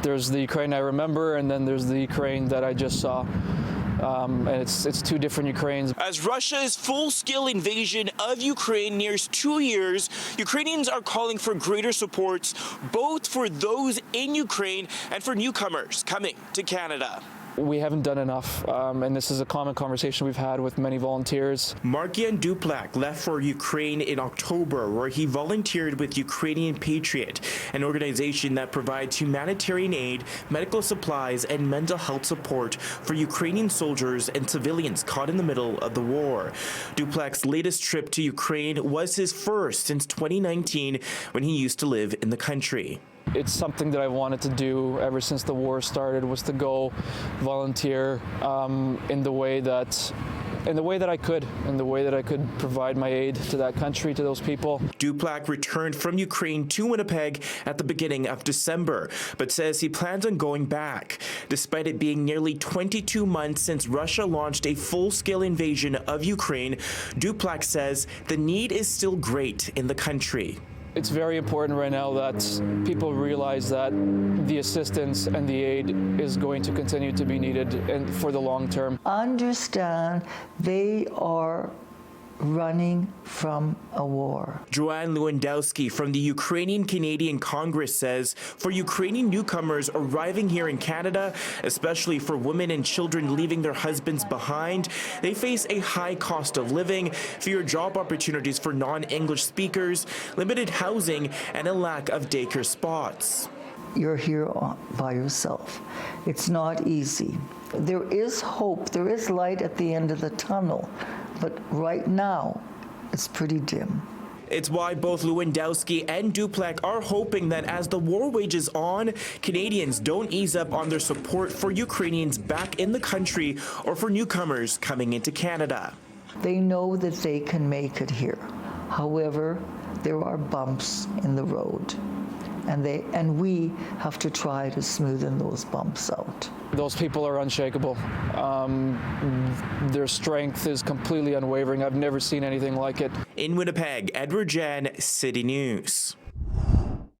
There's the Ukraine I remember, and then there's the Ukraine that I just saw. And it's two different Ukraines. As Russia's full-scale invasion of Ukraine nears 2 years, Ukrainians are calling for greater support, both for those in Ukraine and for newcomers coming to Canada. We haven't done enough, and this is a common conversation we've had with many volunteers. Markian Duplak left for Ukraine in October, where he volunteered with Ukrainian Patriot, an organization that provides humanitarian aid, medical supplies, and mental health support for Ukrainian soldiers and civilians caught in the middle of the war. Duplak's latest trip to Ukraine was his first since 2019, when he used to live in the country. It's something that I wanted to do ever since the war started, was to go volunteer in the way that I could provide my aid to that country, to those people. Duplak returned from Ukraine to Winnipeg at the beginning of December, but says he plans on going back. Despite it being nearly 22 months since Russia launched a full-scale invasion of Ukraine, Duplak says the need is still great in the country. It's very important right now that people realize that the assistance and the aid is going to continue to be needed and for the long term. Understand they are running from a war. Djan from the Ukrainian Canadian Congress says for Ukrainian newcomers arriving here in Canada, especially for women and children leaving their husbands behind, they face a high cost of living, fewer job opportunities for non-English speakers, limited housing, and a lack of daycare spots. You're here by yourself. It's not easy. There is hope, there is light at the end of the tunnel, but right now, it's pretty dim. It's why both Lewandowski and Duplak are hoping that as the war wages on, Canadians don't ease up on their support for Ukrainians back in the country or for newcomers coming into Canada. They know that they can make it here. However, there are bumps in the road, and we have to try to smoothen those bumps out. Those people are unshakable. Their strength is completely unwavering. I've never seen anything like it. In Winnipeg, Djan, City News.